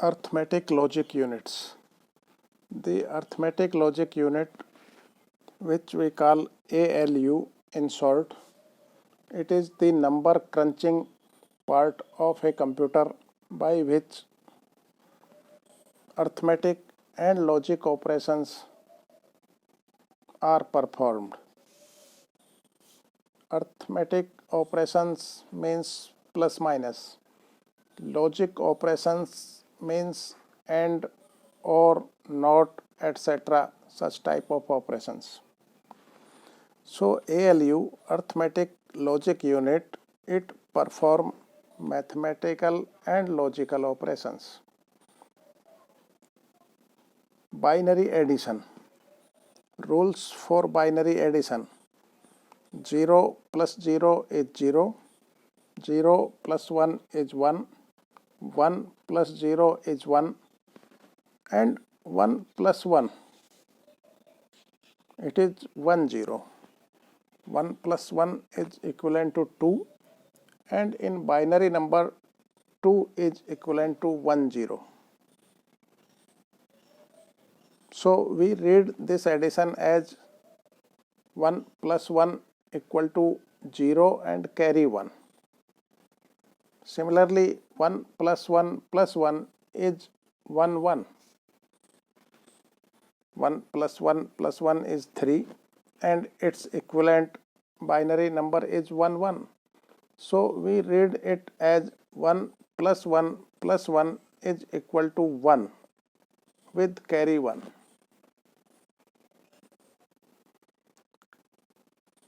Arithmetic logic units. The arithmetic logic unit, which we call ALU in short, it is the number crunching part of a computer by which arithmetic and logic operations are performed. Arithmetic operations means plus minus. Logic operations means and, or, not, etc. such type of operations. So ALU, arithmetic logic unit, it perform mathematical and logical operations. Binary addition. Rules for binary addition. 0 plus 0 is 0, 0 plus 1 is 1, 1 plus 0 is 1, and 1 plus 1, it is 1 0. 1 plus 1 is equivalent to 2, and in binary number 2 is equivalent to 1 0. So we read this addition as 1 plus 1 equal to 0 and carry 1. Similarly, 1 plus 1 plus 1 is 1 1. 1 plus 1 plus 1 is 3, and its equivalent binary number is 1 1. So we read it as 1 plus 1 plus 1 is equal to 1 with carry 1.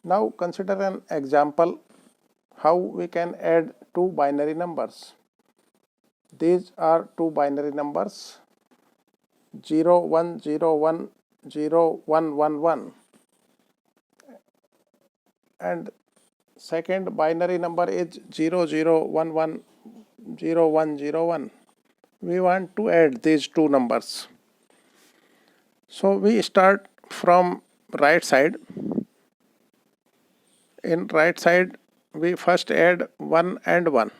Now consider an example how we can add two binary numbers. These are two binary numbers 0 1 0 1 0 1 1 1, and second binary number is 0 0 1 1 0 1 0 1. We want to add these two numbers. So we start from right side. In right side we first add 1 and 1.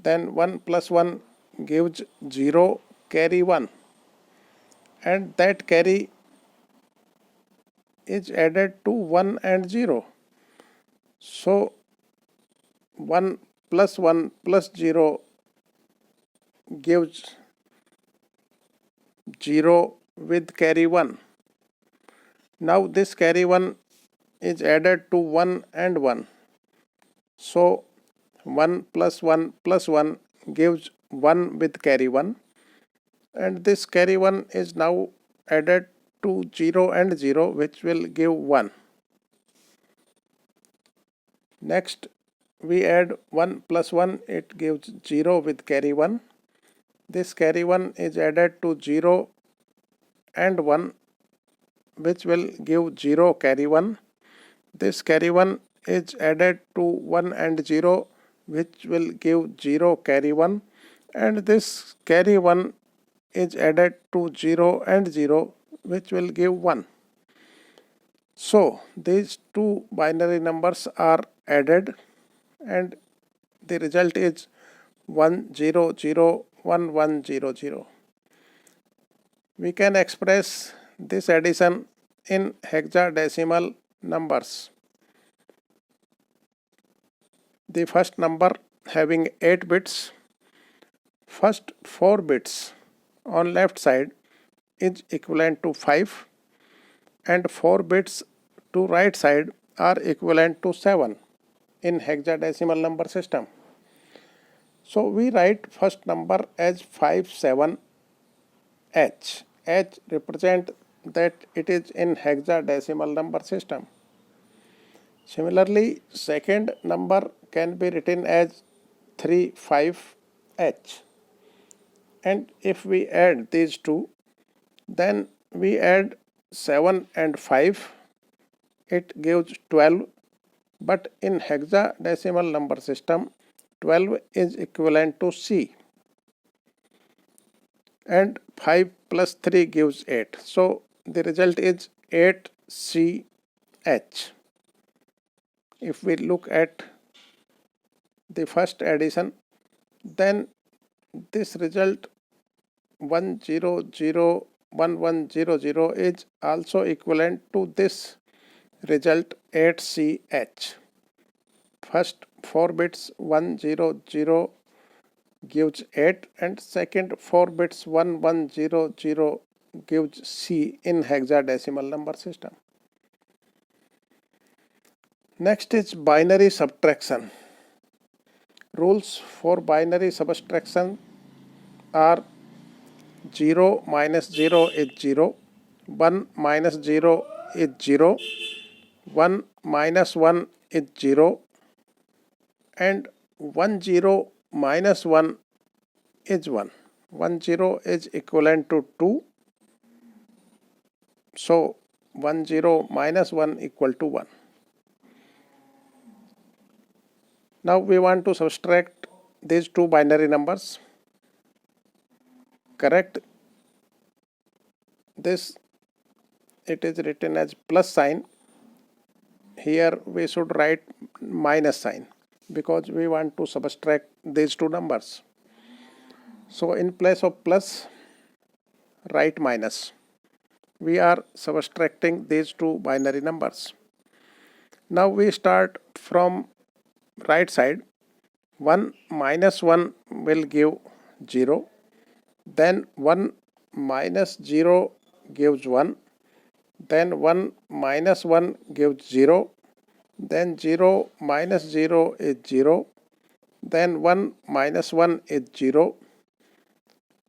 Then 1 plus 1 gives 0, carry 1, and that carry is added to 1 and 0. So 1 plus 1 plus 0 gives 0 with carry 1. Now this carry 1 is added to 1 and 1. So 1 plus 1 plus 1 gives 1 with carry 1, and this carry 1 is now added to 0 and 0, which will give 1. Next we add 1 plus 1, it gives 0 with carry 1. This carry 1 is added to 0 and 1, which will give 0 carry 1. This carry 1 is added to 1 and 0, which will give 0 carry 1, and this carry 1 is added to 0 and 0, which will give 1. So these two binary numbers are added, and the result is 1 0 0 1 1 0 0. We can express this addition in hexadecimal numbers. The first number having 8 bits, first 4 bits on left side is equivalent to 5, and 4 bits to right side are equivalent to 7 in hexadecimal number system. So we write first number as 57H. H represent that it is in hexadecimal number system. Similarly, second number can be written as 35H, and if we add these two, then we add 7 and 5, it gives 12, but in hexadecimal number system 12 is equivalent to C, and 5 plus 3 gives 8. So the result is 8CH. If we look at the first addition, then this result 1001100 is also equivalent to this result 8CH. First 4 bits 100 gives 8 and second 4 bits 1100 gives C in hexadecimal number system. Next is binary subtraction. Rules for binary subtraction are 0 minus 0 is 0, 1 minus 0 is 0, 1 minus 1 is 0 and 10 minus 1 is 1. 10 is equivalent to 2. So 10 minus 1 equal to 1. Now we want to subtract these two binary numbers. Correct this, it is written as plus sign. Here we should write minus sign because we want to subtract these two numbers. So in place of plus, write minus. We are subtracting these two binary numbers. Now we start from right side. 1 minus 1 will give 0. Then 1 minus 0 gives 1. Then 1 minus 1 gives 0. Then 0 minus 0 is 0. Then 1 minus 1 is 0.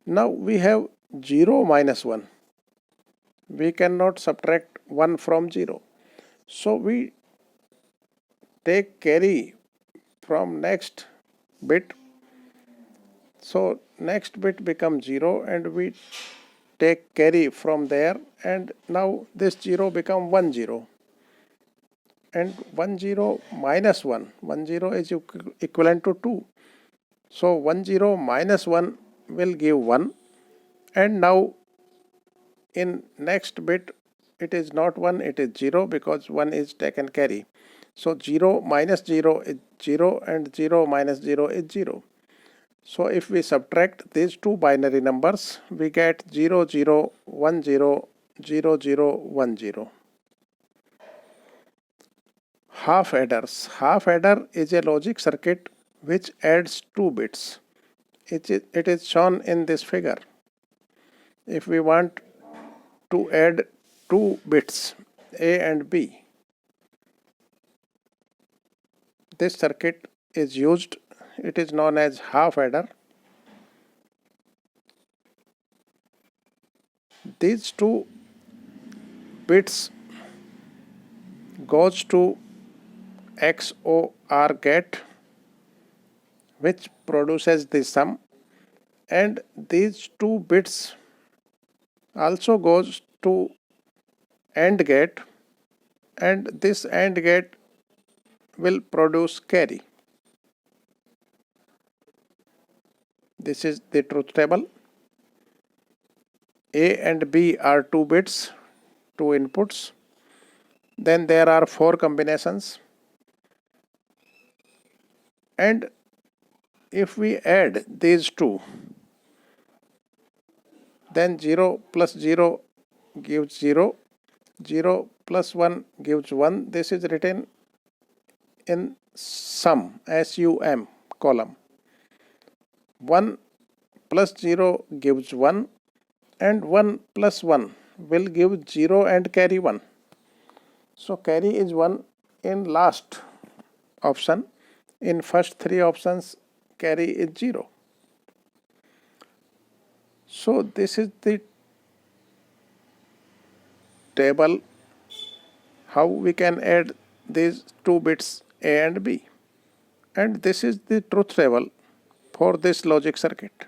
Now we have 0 minus 1. We cannot subtract 1 from 0. So we take carry from next bit. So next bit becomes 0 and we take carry from there, and now this 0 become 10. And 10 minus 1, 10 is equivalent to 2. So 10 minus 1 will give 1, and now in next bit it is not 1, it is 0 because 1 is taken carry. So 0 minus 0 is 0 and 0 minus 0 is 0. So if we subtract these two binary numbers, we get 0 0 1 0 0 0 1 0. Half adders. Half adder is a logic circuit which adds 2 bits. It is shown in this figure. If we want to add 2 bits A and B, this circuit is used. It is known as half adder. These 2 bits goes to XOR gate, which produces the sum, and these 2 bits also goes to AND gate, and this AND gate will produce carry. This is the truth table. A and B are 2 bits, 2 inputs. Then there are 4 combinations, and if we add these two, then 0 plus 0 gives 0, 0 plus 1 gives 1. This is written in sum, SUM column. 1 plus 0 gives 1, and 1 plus 1 will give 0 and carry 1. So carry is 1 in last option. In first 3 options, carry is 0. So this is the table how we can add these 2 bits A and B. And this is the truth table for this logic circuit.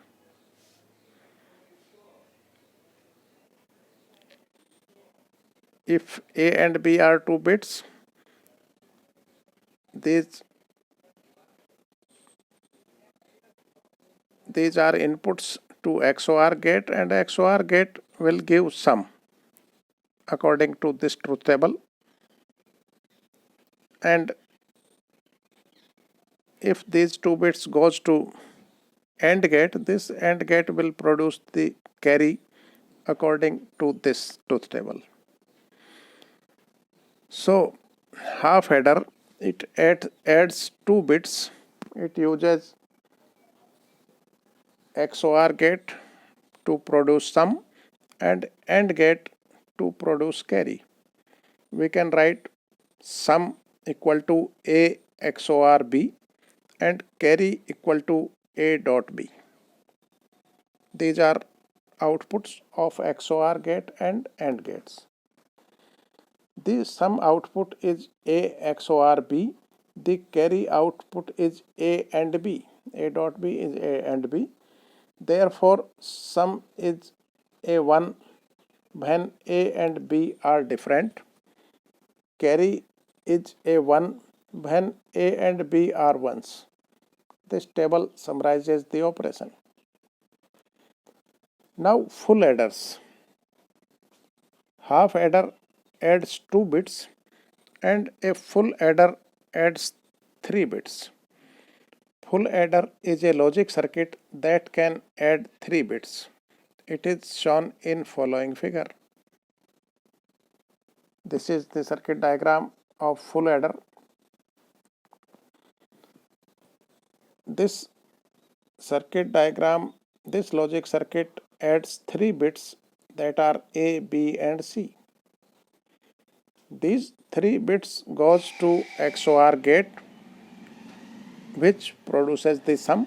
If A and B are 2 bits, these are inputs to XOR gate, and XOR gate will give sum according to this truth table. And if these 2 bits goes to AND gate. This AND gate will produce the carry according to this truth table. So half adder, it adds 2 bits. It uses XOR gate to produce sum and AND gate to produce carry. We can write sum equal to A XOR B and carry equal to A dot B. These are outputs of XOR gate and AND gates. The sum output is A XOR B. The carry output is A and B. A dot B is A and B. Therefore, sum is A1 when A and B are different. Carry is A1 when A and B are ones. This table summarizes the operation. Now full adders. Half adder adds 2 bits and a full adder adds 3 bits. Full adder is a logic circuit that can add 3 bits. It is shown in following figure. This is the circuit diagram of full adder. This logic circuit adds 3 bits that are A, B and C. These 3 bits goes to XOR gate which produces the sum.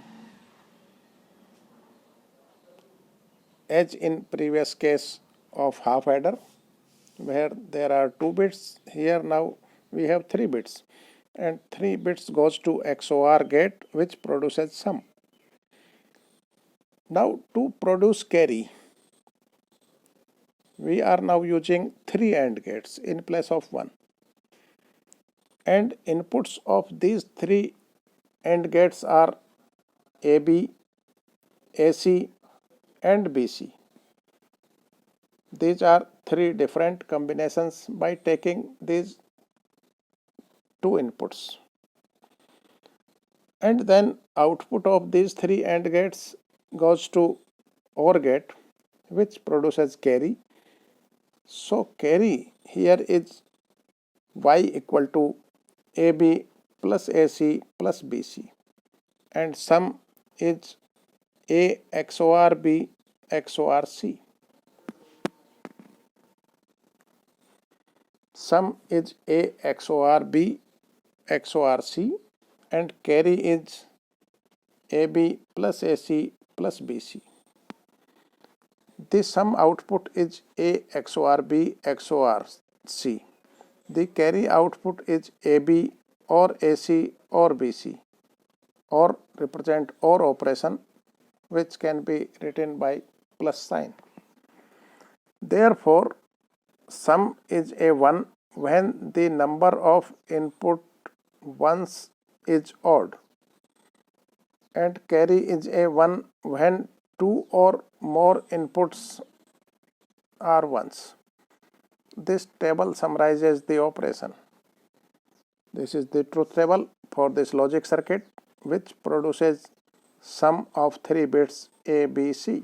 As in previous case of half adder where there are 2 bits, here now we have 3 bits and 3 bits goes to XOR gate which produces sum. Now to produce carry, we are now using 3 AND gates in place of 1. And inputs of these 3 AND gates are AB, AC and BC. These are 3 different combinations by taking these 2 inputs. And then output of these 3 AND gates goes to OR gate which produces carry. So carry here is Y equal to AB plus AC plus BC and sum is A XOR B XOR C. Sum is A XOR B XOR C and carry is AB plus AC plus BC. The sum output is A XOR B XOR C. The carry output is AB or AC or BC or represent OR operation which can be written by plus sign. Therefore, sum is a 1 when the number of input ones is odd and carry is a 1 when 2 or more inputs are ones. This table summarizes the operation. This is the truth table for this logic circuit which produces sum of 3 bits A, B, C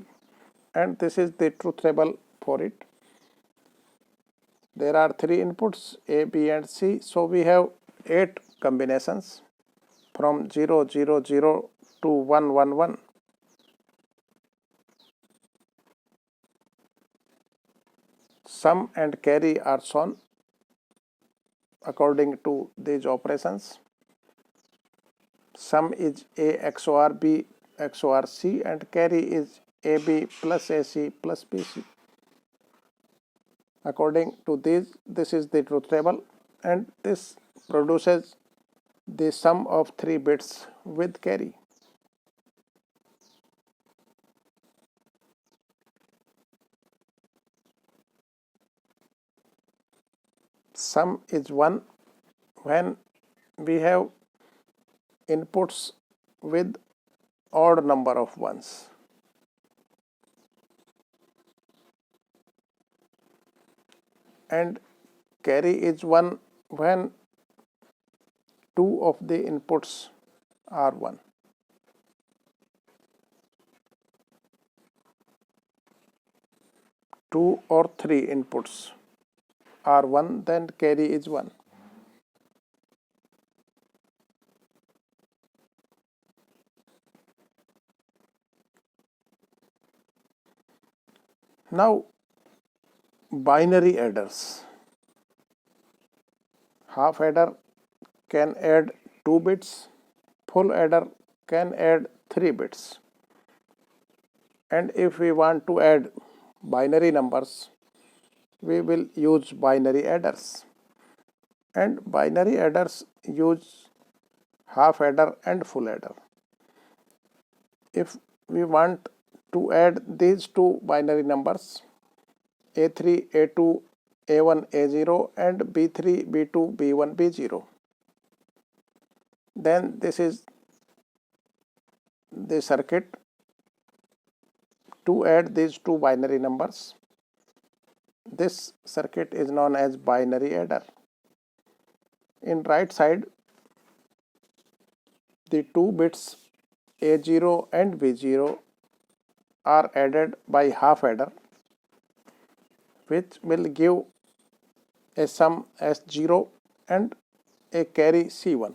and this is the truth table for it. There are 3 inputs A, B and C, so we have 8 combinations from 0, 0, 0 to 1, 1, 1. Sum and carry are shown according to these operations. Sum is A XOR B XOR C and carry is AB plus AC plus BC. According to this is the truth table and this produces the sum of 3 bits with carry. Sum is 1 when we have inputs with odd number of ones. And carry is 1 when 2 of the inputs are 1. 2 or 3 inputs are 1, then carry is 1. Now binary adders. Half adder can add 2 bits, full adder can add 3 bits. And if we want to add binary numbers, we will use binary adders. And binary adders use half adder and full adder. If we want to add these two binary numbers, A3, A2, A1, A0 and B3, B2, B1, B0, then this is the circuit to add these two binary numbers. This circuit is known as binary adder. In right side, the two bits A0 and B0 are added by half adder, which will give a sum S0 and a carry C1.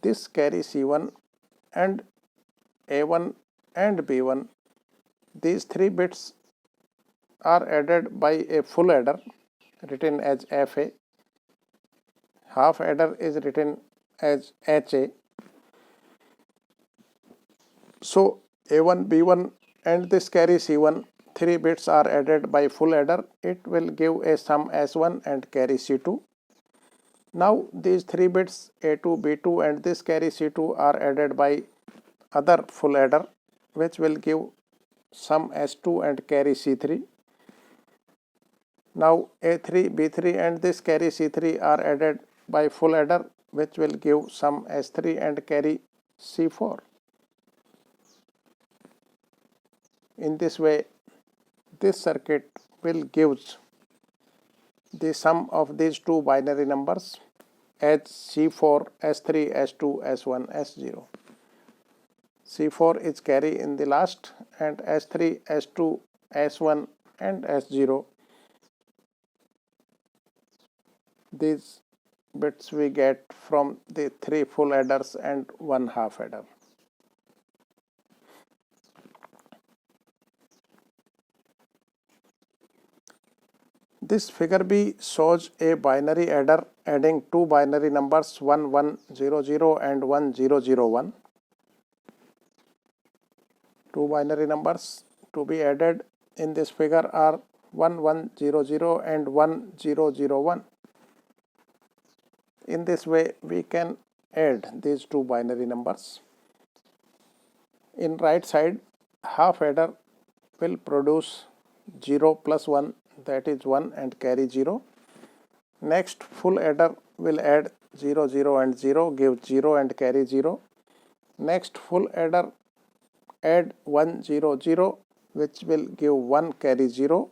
This carry C1 and A1 and B1, these 3 bits are added by a full adder written as FA. Half adder is written as HA. So A1, B1 and this carry C1, 3 bits are added by full adder. It will give a sum S1 and carry C2. Now these 3 bits A2, B2 and this carry C2 are added by other full adder, which will give sum S2 and carry C3. Now A3, B3 and this carry C3 are added by full adder, which will give sum S3 and carry C4. In this way, this circuit will give the sum of these two binary numbers as C4, S3, S2, S1, S0. C4 is carry in the last and S3, S2, S1 and S0. These bits we get from the 3 full adders and 1 half adder. This figure B shows a binary adder adding two binary numbers 1100 and 1001. Two binary numbers to be added in this figure are 1100 and 1001. In this way, we can add these two binary numbers. In right side, half adder will produce 0 plus 1, that is 1 and carry 0. Next, full adder will add 0, 0 and 0, give 0 and carry 0. Next, full adder add 1, 0, 0, which will give 1, carry 0.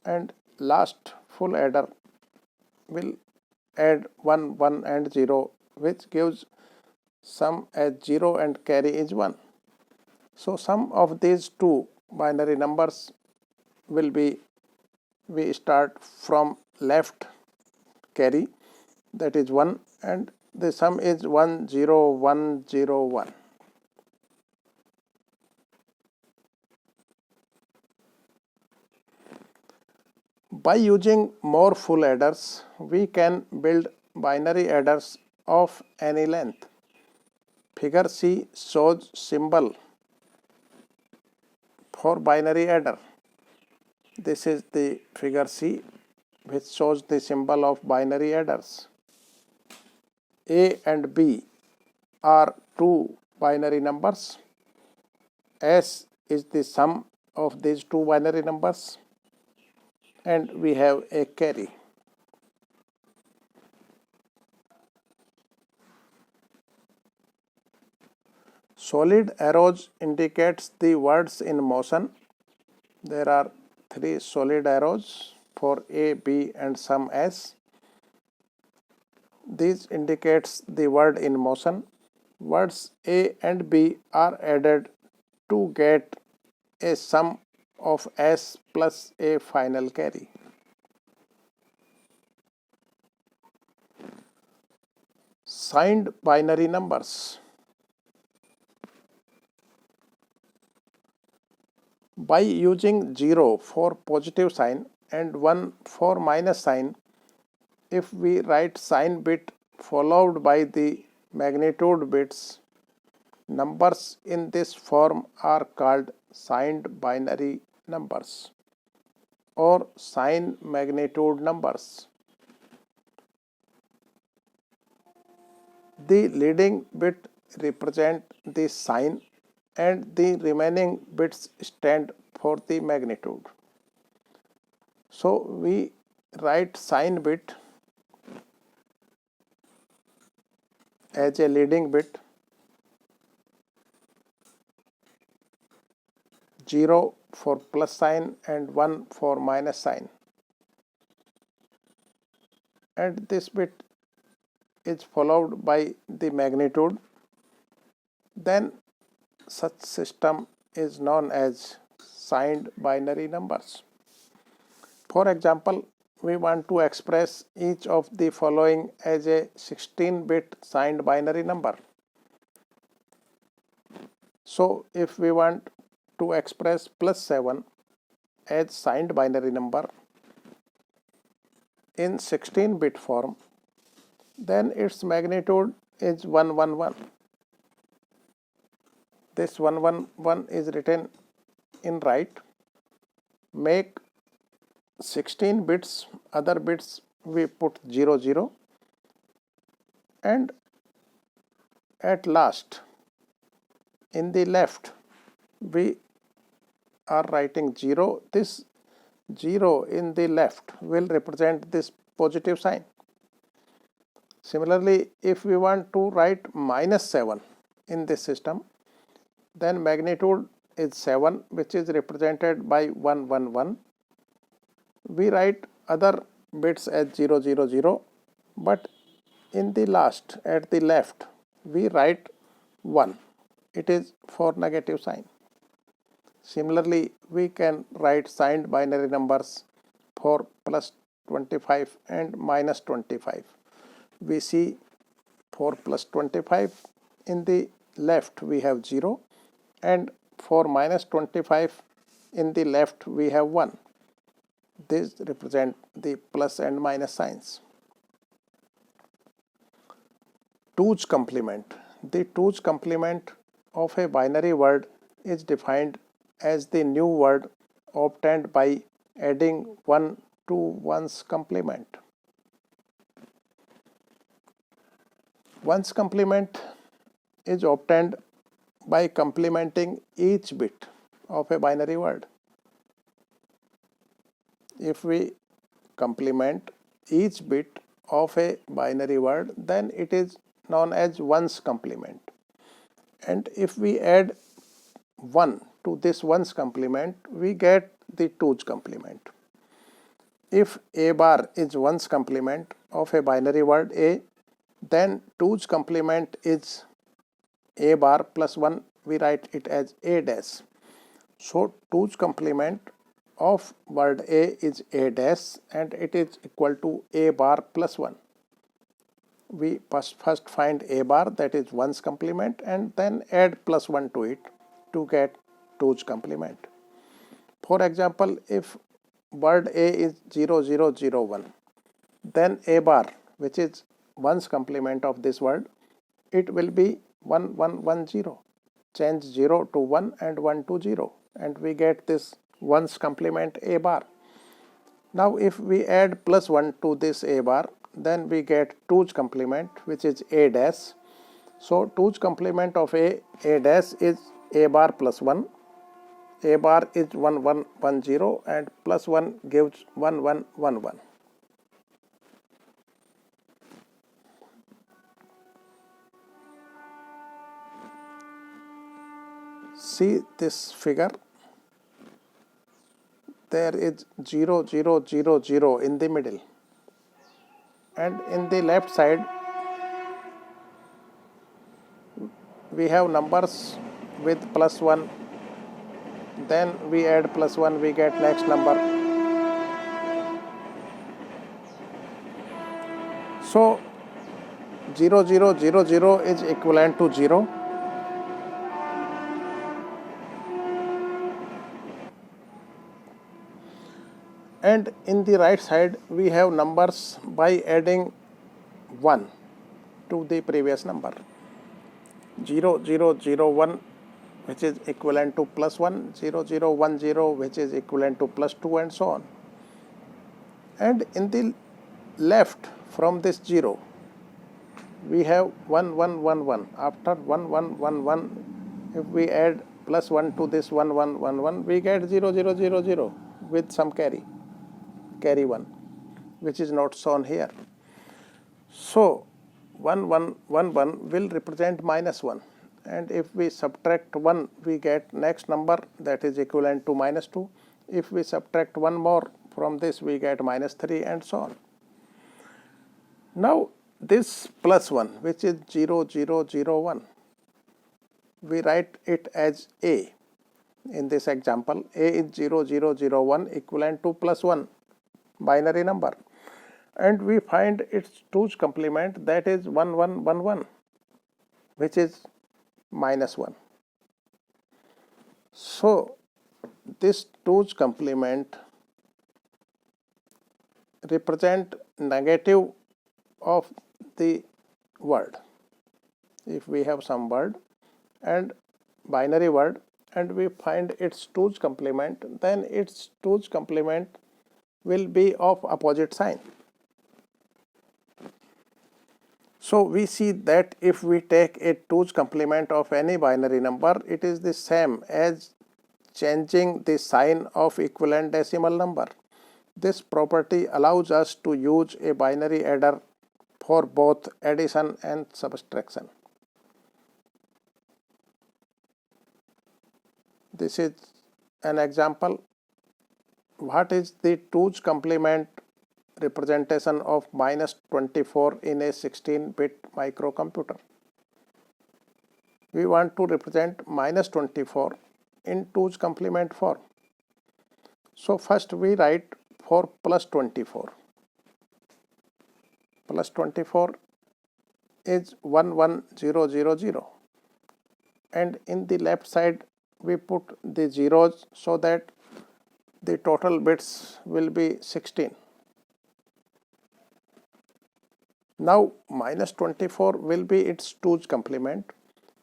And last full adder will add 1, 1 and 0, which gives sum as 0 and carry is 1. So sum of these two binary numbers will be, we start from left carry, that is 1, and the sum is 10101. By using more full adders, we can build binary adders of any length. Figure C shows symbol for binary adder. This is the figure C, which shows the symbol of binary adders. A and B are two binary numbers. S is the sum of these two binary numbers, and we have a carry. Solid arrows indicates the words in motion. There are 3 solid arrows for A, B and some S. These indicates the word in motion. Words A and B are added to get a sum of S plus a final carry. Signed binary numbers. By using 0 for positive sign and 1 for minus sign, if we write sign bit followed by the magnitude bits, numbers in this form are called signed binary numbers or sign magnitude numbers. The leading bit represent the sign and the remaining bits stand for the magnitude. So we write sign bit as a leading bit, 0 for plus sign and 1 for minus sign, and this bit is followed by the magnitude. Then such system is known as signed binary numbers. For example, we want to express each of the following as a 16-bit signed binary number. So if we want to express plus 7 as signed binary number in 16-bit form, then its magnitude is 111. This 111 is written in right. Make 16 bits, other bits we put 00, and at last in the left we are writing 0. This 0 in the left will represent this positive sign. Similarly, if we want to write minus 7 in this system, then magnitude is 7, which is represented by 111. We write other bits as 000, but in the last at the left we write 1. It is for negative sign. Similarly, we can write signed binary numbers for plus 25 and minus 25. We see for plus 25 in the left we have 0, and for minus 25 in the left we have 1. These represent the plus and minus signs. Two's complement. The two's complement of a binary word is defined as the new word obtained by adding 1 to one's complement. One's complement is obtained by complementing each bit of a binary word. If we complement each bit of a binary word, then it is known as one's complement. And if we add 1 to this one's complement, we get the two's complement. If a bar is one's complement of a binary word a, then two's complement is a bar plus 1. We write it as a dash. So two's complement of word a is a dash, and it is equal to a bar plus 1. We first find a bar, that is one's complement, and then add plus 1 to it to get two's complement. For example, if word a is 0001, then a bar, which is one's complement of this word, it will be 1110. Change 0 to 1 and 1 to 0, and we get this one's complement a bar. Now if we add plus 1 to this a bar, then we get two's complement, which is a dash. So two's complement of a dash is a bar plus 1. A bar is 1110 and plus 1 gives 1111. See this figure. There is 0000 in the middle, and in the left side we have numbers with plus 1 then we add plus 1, we get next number. So 0 0 0 0 is equivalent to 0. And in the right side we have numbers by adding 1 to the previous number. 0 0 0 1 which is equivalent to plus 1, 0 0 1 0 which is equivalent to plus 2, and so on. And in the left from this 0 we have 1 1 1 1. After 1 1 1 1, if we add plus 1 to this 1 1 1 1, we get 0 0 0 0 with some carry 1, which is not shown here. So 1 1 1 1 will represent minus 1, and if we subtract 1 we get next number that is equivalent to minus 2. If we subtract 1 more from this we get minus 3, and so on. Now this plus 1, which is 0 0 0 1, we write it as A. In this example, A is 0 0 0 1 equivalent to plus 1 binary number, and we find its 2's complement, that is 1 1 1 1, which is minus 1. So this 2's complement represent negative of the word. If we have some word and binary word and we find its 2's complement, then its 2's complement will be of opposite sign. So we see that if we take a 2's complement of any binary number, it is the same as changing the sign of equivalent decimal number. This property allows us to use a binary adder for both addition and subtraction. This is an example. What is the 2's complement representation of minus 24 in a 16-bit microcomputer? We want to represent minus 24 in 2's complement form. So first we write for plus 24. Plus 24 is 1 1 0 0 0, and in the left side we put the zeros so that the total bits will be 16. Now minus 24 will be its 2's complement.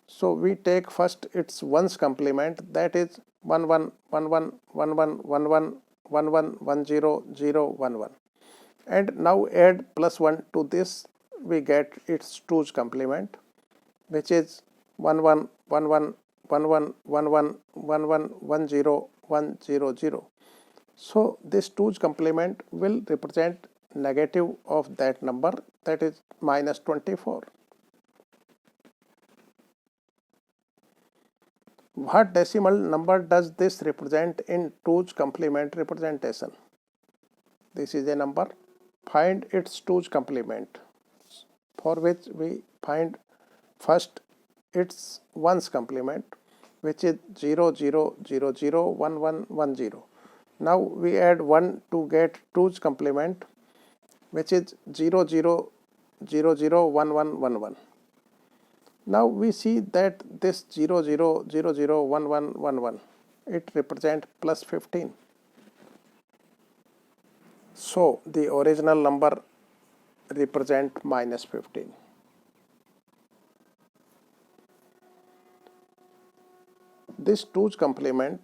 So we take first its 1's complement, that is 1 1 1 1 1 1 1 1 1 1 1 0 0 1 1, and now add plus 1 to this, we get its 2's complement, which is 1 1 1 1 1 1 1 1 1 1 1 0 1 0 0. So this 2's complement will represent negative of that number, that is minus 24. What decimal number does this represent in 2's complement representation? This is a number. Find its 2's complement, for which we find first its 1's complement, which is 0 0 0 0 1 1 1 0. Now we add 1 to get 2's complement, which is 0 0 0 0 1 1 1 1. Now we see that this 0 0 0 0 1 1 1 1, it represents plus 15. So the original number represent minus 15. This 2's complement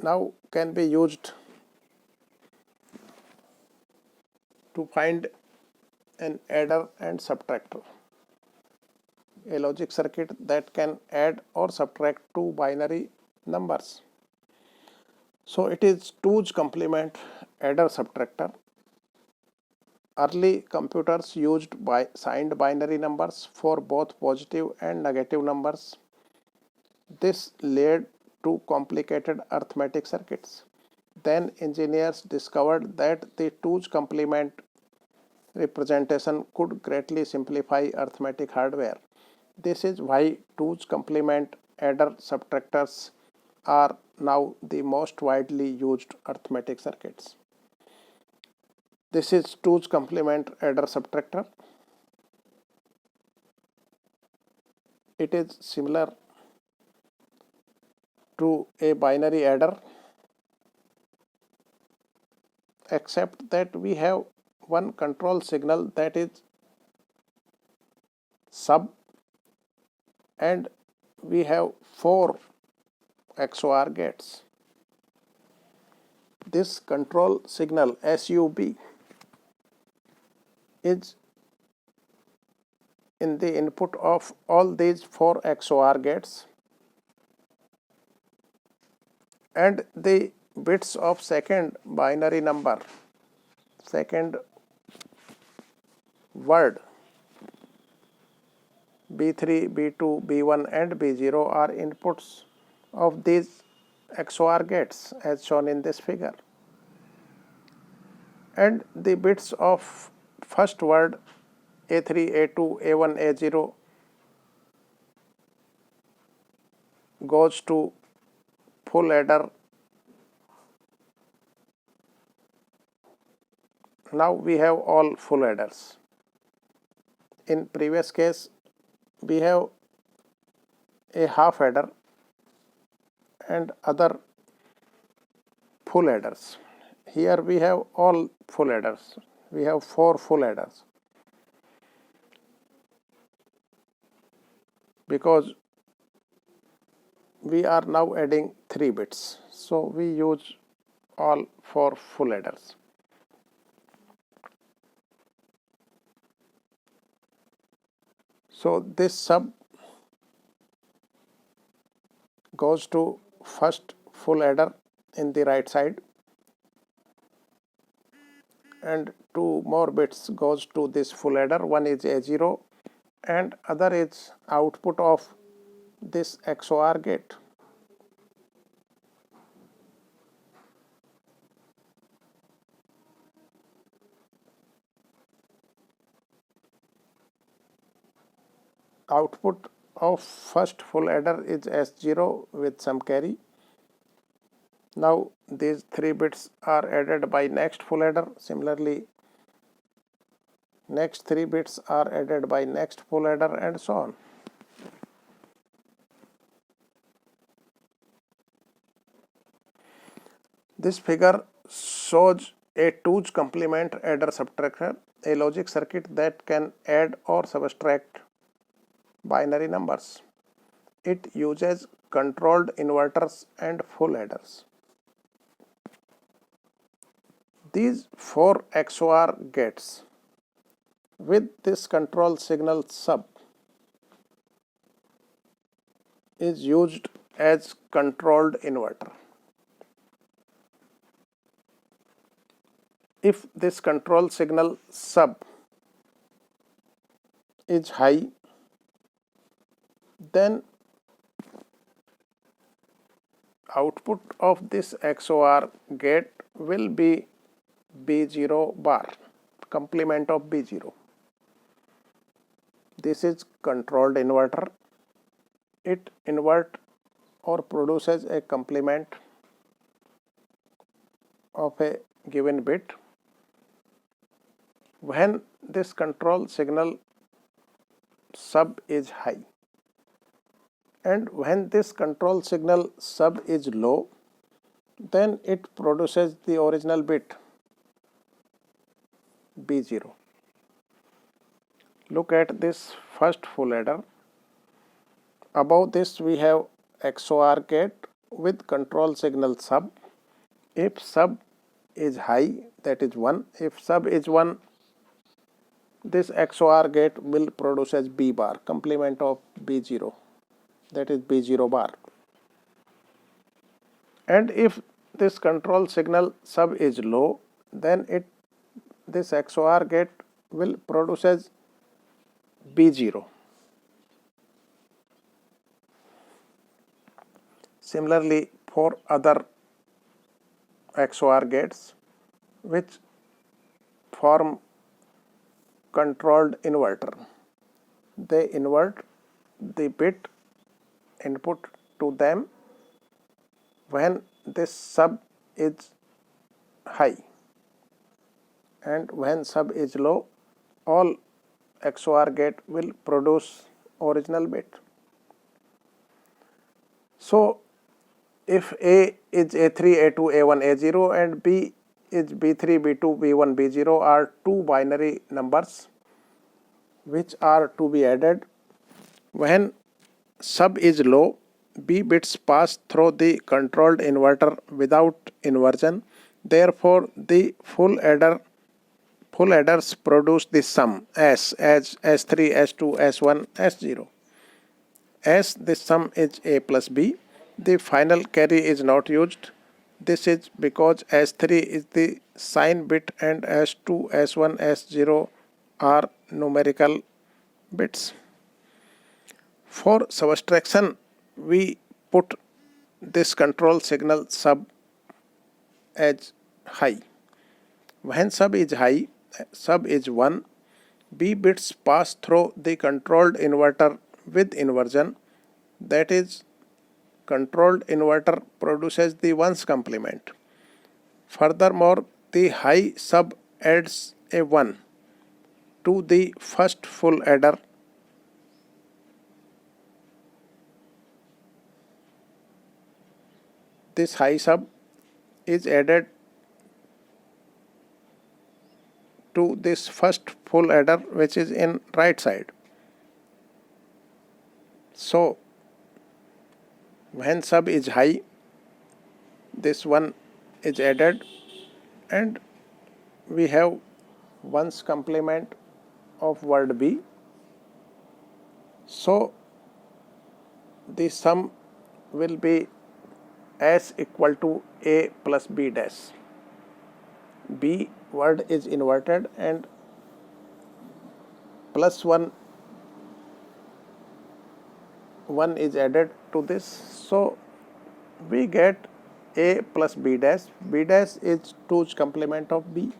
now can be used to find an adder and subtractor, a logic circuit that can add or subtract two binary numbers. So it is 2's complement adder subtractor. Early computers used signed binary numbers for both positive and negative numbers. This led to complicated arithmetic circuits. Then engineers discovered that the 2's complement representation could greatly simplify arithmetic hardware. This is why 2's complement adder subtractors are now the most widely used arithmetic circuits. This is 2's complement adder subtractor. It is similar to a binary adder, except that we have one control signal, that is sub, and we have 4 XOR gates. This control signal SUB is in the input of all these 4 XOR gates, and the bits of second binary number, second word B3, B2, B1 and B0 are inputs of these XOR gates as shown in this figure, and the bits of first word A3, A2, A1, A0 goes to full adder. Now we have all full adders. In previous case we have a half adder and other full adders. Here we have all full adders. We have 4 full adders, because we are now adding 3 bits, so we use all 4 full adders. So this sub goes to first full adder in the right side, and 2 more bits goes to this full adder. One is A0 and other is output of this XOR gate. Output of first full adder is S0 with some carry. Now these 3 bits are added by next full adder. Similarly, next 3 bits are added by next full adder, and so on. This figure shows a 2's complement adder subtractor, a logic circuit that can add or subtract binary numbers. It uses controlled inverters and full adders. These 4 XOR gates with this control signal sub is used as controlled inverter. If this control signal sub is high, then output of this XOR gate will be B0 bar, complement of B0. This is controlled inverter. It invert or produces a complement of a given bit when this control signal sub is high, and when this control signal sub is low, then it produces the original bit B0. Look at this first full adder. Above this we have XOR gate with control signal sub. If sub is high, that is 1. If sub is 1, this XOR gate will produce as B bar, complement of B0, that is B0 bar. And if this control signal sub is low, then this XOR gate will produce as B0. Similarly, for other XOR gates which form controlled inverter, they invert the bit input to them when this sub is high, and when sub is low, all XOR gate will produce original bit. So if A is A3, A2, A1, A0 and B is B3, B2, B1, B0 are two binary numbers which are to be added. When sub is low, B bits pass through the controlled inverter without inversion. Therefore, the full adders produce the sum S as S3, S2, S1, S0. As the sum is A plus B, the final carry is not used. This is because S3 is the sign bit and S2, S1, S0 are numerical bits. For subtraction, we put this control signal sub as high. When sub is high, sub is 1, B bits pass through the controlled inverter with inversion. That is, controlled inverter produces the ones complement. Furthermore, the high sub adds a 1 to the first full adder. This high sub is added to this first full adder which is in right side. So when sub is high, this one is added and we have ones complement of word B. So the sum will be S equal to A plus B dash. B word is inverted and plus 1 is added to this. So we get A plus B dash. B dash is 2's complement of B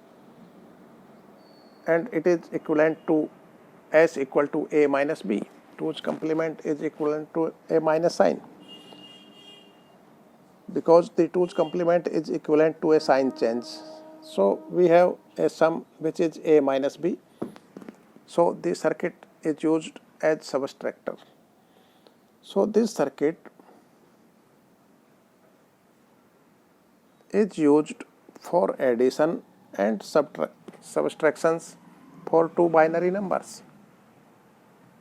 and it is equivalent to S equal to A minus B. 2's complement is equivalent to A minus sign, because the 2's complement is equivalent to a sign change. So we have a sum which is A minus B. So this circuit is used as subtractor. So this circuit is used for addition and subtractions for two binary numbers.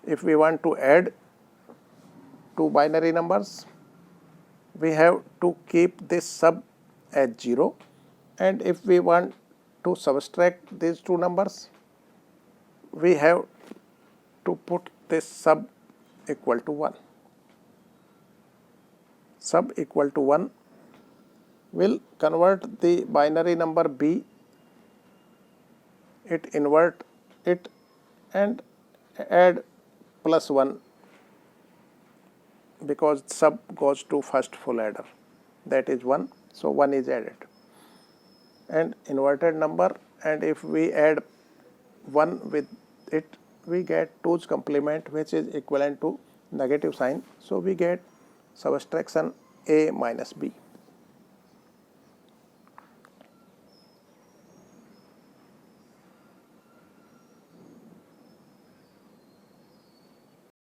If we want to add two binary numbers, we have to keep this sub as 0, and if we want to subtract these two numbers, we have to put this sub equal to 1. Sub equal to 1 will convert the binary number B, it invert it and add plus 1, because sub goes to first full adder, that is 1, so 1 is added, and inverted number, and if we add 1 with it, we get 2's complement which is equivalent to negative sign, so we get subtraction A minus B.